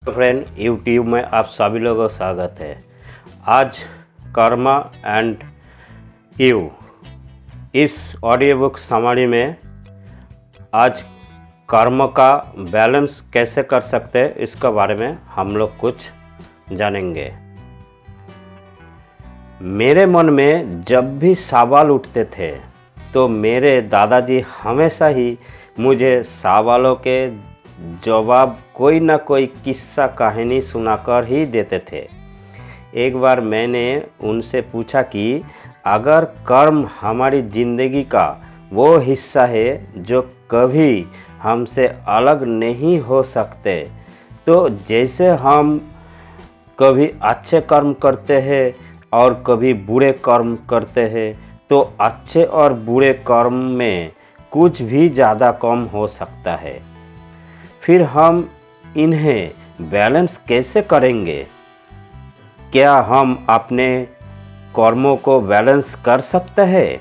तो friend, YouTube में आप सभी लोगों का स्वागत है। आज कर्मा एंड यू इस ऑडियो बुक समरी में आज कर्म का बैलेंस कैसे कर सकते हैं इसके बारे में हम लोग कुछ जानेंगे। मेरे मन में जब भी सवाल उठते थे तो मेरे दादाजी हमेशा ही मुझे सवालों के जवाब कोई ना कोई किस्सा कहानी सुनाकर ही देते थे। एक बार मैंने उनसे पूछा कि अगर कर्म हमारी ज़िंदगी का वो हिस्सा है जो कभी हमसे अलग नहीं हो सकते, तो जैसे हम कभी अच्छे कर्म करते हैं और कभी बुरे कर्म करते हैं, तो अच्छे और बुरे कर्म में कुछ भी ज़्यादा कम हो सकता है। फिर हम इन्हें बैलेंस कैसे करेंगे? क्या हम अपने कर्मों को बैलेंस कर सकते हैं?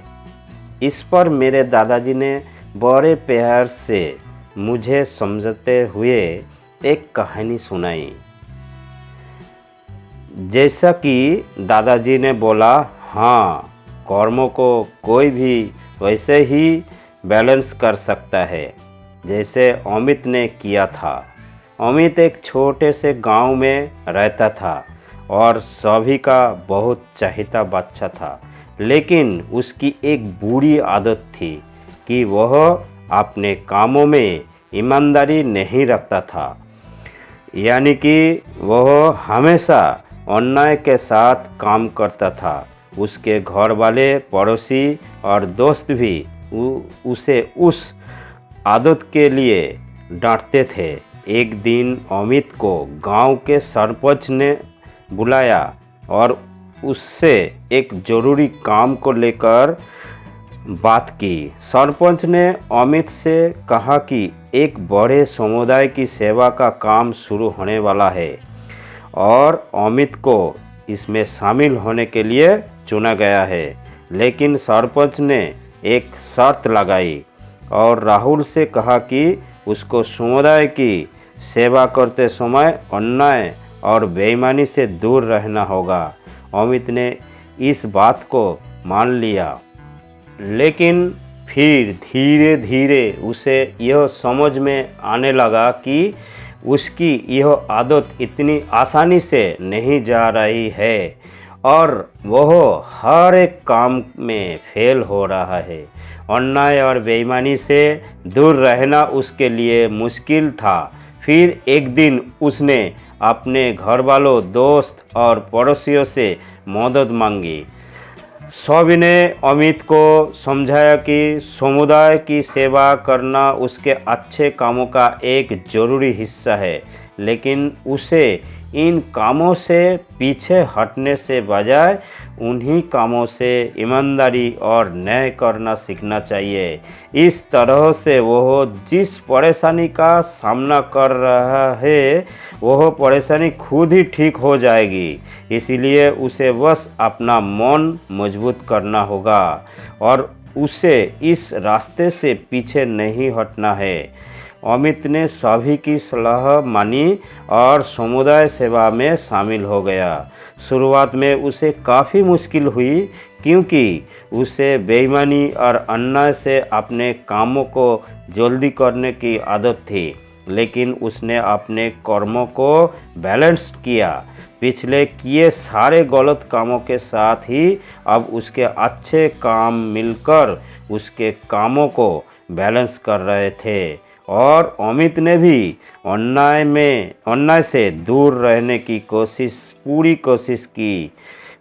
इस पर मेरे दादाजी ने बड़े प्यार से मुझे समझाते हुए एक कहानी सुनाई। जैसा कि दादाजी ने बोला, हाँ, कर्मों को कोई भी वैसे ही बैलेंस कर सकता है जैसे अमित ने किया था। अमित एक छोटे से गांव में रहता था और सभी का बहुत चहेता बच्चा था, लेकिन उसकी एक बुरी आदत थी कि वह अपने कामों में ईमानदारी नहीं रखता था। यानी कि वह हमेशा अन्याय के साथ काम करता था। उसके घर वाले, पड़ोसी और दोस्त भी उसे उस आदत के लिए डांटते थे। एक दिन अमित को गांव के सरपंच ने बुलाया और उससे एक ज़रूरी काम को लेकर बात की। सरपंच ने अमित से कहा कि एक बड़े समुदाय की सेवा का काम शुरू होने वाला है और अमित को इसमें शामिल होने के लिए चुना गया है। लेकिन सरपंच ने एक शर्त लगाई और राहुल से कहा कि उसको समुदाय की सेवा करते समय अन्याय और बेईमानी से दूर रहना होगा। अमित ने इस बात को मान लिया, लेकिन फिर धीरे धीरे उसे यह समझ में आने लगा कि उसकी यह आदत इतनी आसानी से नहीं जा रही है और वह हर एक काम में फेल हो रहा है। अन्याय और बेईमानी से दूर रहना उसके लिए मुश्किल था। फिर एक दिन उसने अपने घर वालों, दोस्त और पड़ोसियों से मदद मांगी। सभी ने अमित को समझाया कि समुदाय की सेवा करना उसके अच्छे कामों का एक ज़रूरी हिस्सा है, लेकिन उसे इन कामों से पीछे हटने से बजाय उन्हीं कामों से ईमानदारी और न्याय करना सीखना चाहिए। इस तरह से वह जिस परेशानी का सामना कर रहा है वह परेशानी खुद ही ठीक हो जाएगी। इसीलिए उसे बस अपना मन मजबूत करना होगा और उसे इस रास्ते से पीछे नहीं हटना है। अमित ने सभी की सलाह मानी और समुदाय सेवा में शामिल हो गया। शुरुआत में उसे काफ़ी मुश्किल हुई क्योंकि उसे बेईमानी और अन्याय से अपने कामों को जल्दी करने की आदत थी, लेकिन उसने अपने कर्मों को बैलेंस किया। पिछले किए सारे गलत कामों के साथ ही अब उसके अच्छे काम मिलकर उसके कामों को बैलेंस कर रहे थे और अमित ने भी अन्याय से दूर रहने की पूरी कोशिश की।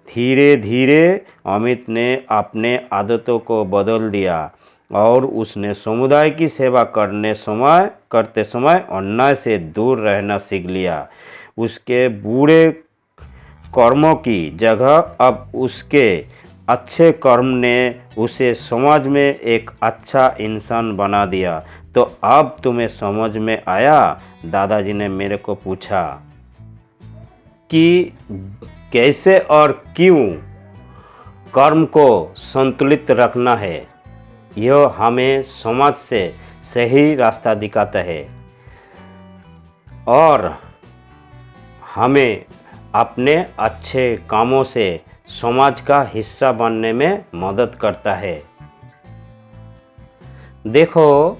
धीरे धीरे अमित ने अपने आदतों को बदल दिया और उसने समुदाय की सेवा करते समय अन्याय से दूर रहना सीख लिया। उसके बुरे कर्मों की जगह अब उसके अच्छे कर्म ने उसे समाज में एक अच्छा इंसान बना दिया। तो अब तुम्हें समझ में आया? दादाजी ने मेरे को पूछा कि कैसे और क्यों कर्म को संतुलित रखना है। यह हमें समाज से सही रास्ता दिखाता है और हमें अपने अच्छे कामों से समाज का हिस्सा बनने में मदद करता है। देखो,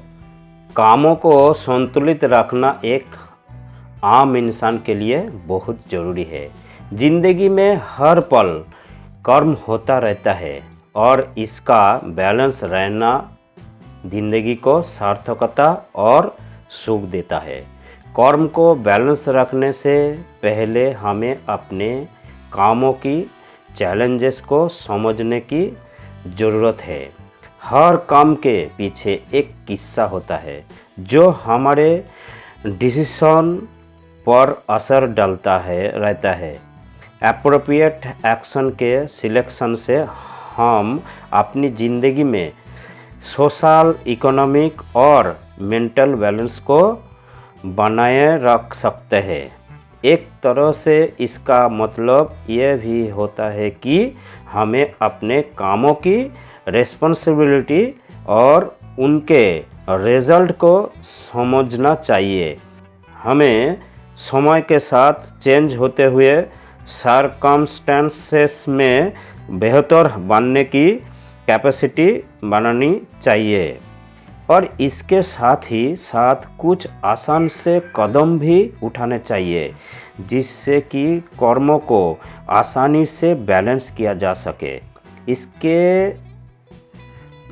कामों को संतुलित रखना एक आम इंसान के लिए बहुत ज़रूरी है। ज़िंदगी में हर पल कर्म होता रहता है और इसका बैलेंस रहना ज़िंदगी को सार्थकता और सुख देता है। कर्म को बैलेंस रखने से पहले हमें अपने कामों की चैलेंजेस को समझने की ज़रूरत है। हर काम के पीछे एक किस्सा होता है जो हमारे डिसीजन पर असर डालता है रहता है। एप्रोप्रिएट एक्शन के सिलेक्शन से हम अपनी ज़िंदगी में सोशल, इकोनॉमिक और मेंटल बैलेंस को बनाए रख सकते हैं। एक तरह से इसका मतलब यह भी होता है कि हमें अपने कामों की रिस्पॉन्सिबिलिटी और उनके रिजल्ट को समझना चाहिए। हमें समय के साथ चेंज होते हुए सर्कमस्टेंसेस में बेहतर बनने की कैपेसिटी बनानी चाहिए और इसके साथ ही साथ कुछ आसान से कदम भी उठाने चाहिए जिससे कि कर्मों को आसानी से बैलेंस किया जा सके। इसके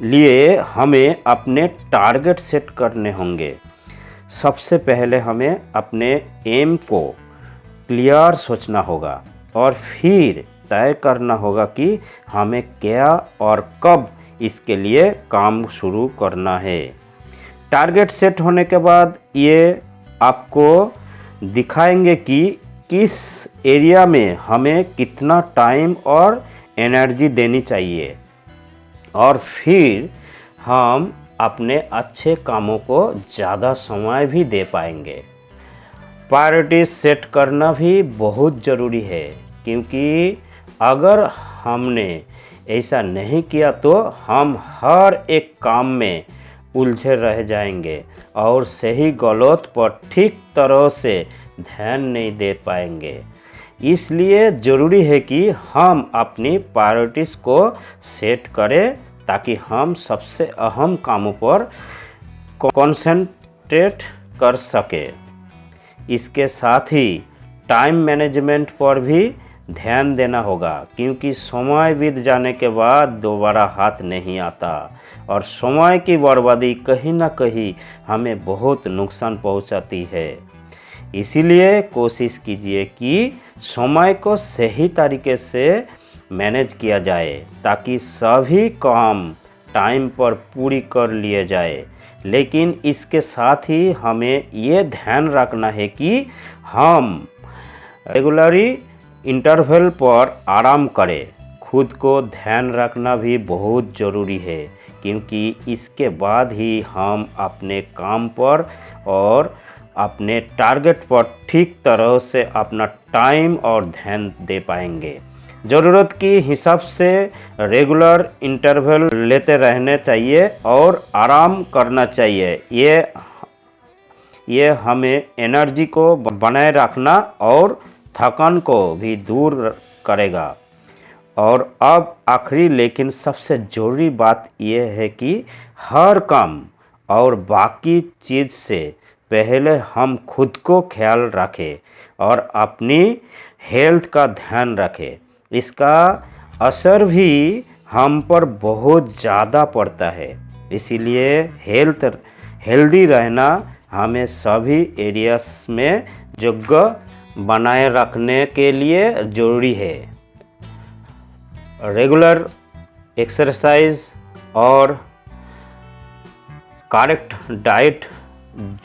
लिए हमें अपने टारगेट सेट करने होंगे। सबसे पहले हमें अपने एम को क्लियर सोचना होगा और फिर तय करना होगा कि हमें क्या और कब इसके लिए काम शुरू करना है। टारगेट सेट होने के बाद ये आपको दिखाएंगे कि किस एरिया में हमें कितना टाइम और एनर्जी देनी चाहिए और फिर हम अपने अच्छे कामों को ज़्यादा समय भी दे पाएंगे। प्रायोरिटीज सेट करना भी बहुत ज़रूरी है क्योंकि अगर हमने ऐसा नहीं किया तो हम हर एक काम में उलझे रह जाएंगे और सही गलत पर ठीक तरह से ध्यान नहीं दे पाएंगे। इसलिए ज़रूरी है कि हम अपनी प्रायोरिटीज़ को सेट करें ताकि हम सबसे अहम कामों पर कंसंट्रेट कर सके। इसके साथ ही टाइम मैनेजमेंट पर भी ध्यान देना होगा क्योंकि समय बीत जाने के बाद दोबारा हाथ नहीं आता और समय की बर्बादी कहीं ना कहीं हमें बहुत नुकसान पहुंचाती है। इसीलिए कोशिश कीजिए कि समय को सही तरीके से मैनेज किया जाए ताकि सभी काम टाइम पर पूरी कर लिए जाए। लेकिन इसके साथ ही हमें ये ध्यान रखना है कि हम रेगुलरी इंटरवल पर आराम करें। खुद को ध्यान रखना भी बहुत ज़रूरी है क्योंकि इसके बाद ही हम अपने काम पर और अपने टारगेट पर ठीक तरह से अपना टाइम और ध्यान दे पाएंगे। ज़रूरत की हिसाब से रेगुलर इंटरवल लेते रहने चाहिए और आराम करना चाहिए। ये हमें एनर्जी को बनाए रखना और थकान को भी दूर करेगा। और अब आखिरी लेकिन सबसे ज़रूरी बात यह है कि हर काम और बाकी चीज़ से पहले हम खुद को ख्याल रखें और अपनी हेल्थ का ध्यान रखें। इसका असर भी हम पर बहुत ज़्यादा पड़ता है। इसीलिए हेल्दी रहना हमें सभी एरियाज में जगह बनाए रखने के लिए ज़रूरी है। रेगुलर एक्सरसाइज और करेक्ट डाइट,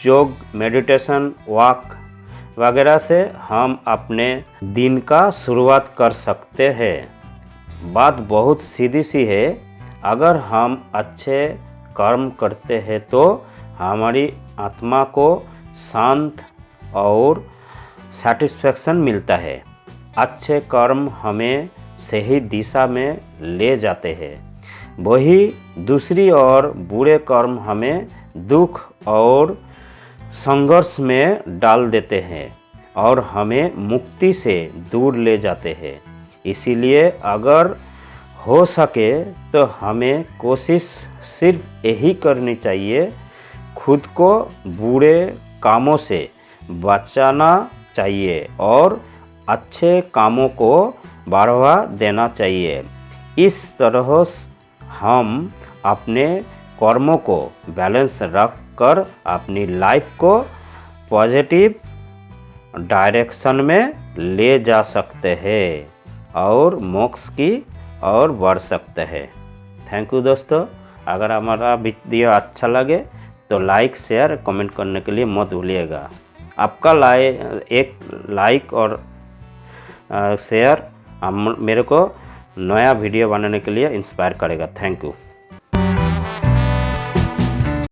योग, मेडिटेशन, वॉक वगैरह से हम अपने दिन का शुरुआत कर सकते हैं। बात बहुत सीधी सी है, अगर हम अच्छे कर्म करते हैं तो हमारी आत्मा को शांत और सेटिस्फैक्शन मिलता है। अच्छे कर्म हमें सही दिशा में ले जाते हैं, वही दूसरी ओर बुरे कर्म हमें दुख और संघर्ष में डाल देते हैं। और हमें मुक्ति से दूर ले जाते हैं। इसीलिए अगर हो सके तो हमें कोशिश सिर्फ यही करनी चाहिए, खुद को बुरे कामों से बचाना चाहिए और अच्छे कामों को बढ़ावा देना चाहिए। इस तरह हम अपने कर्मों को बैलेंस रख कर अपनी लाइफ को पॉजिटिव डायरेक्शन में ले जा सकते हैं और मोक्ष की ओर बढ़ सकते हैं। थैंक यू दोस्तों। अगर हमारा वीडियो अच्छा लगे तो लाइक शेयर कमेंट करने के लिए मत भूलिएगा। आपका एक लाइक और शेयर मेरे को नया वीडियो बनाने के लिए इंस्पायर करेगा। Thank you.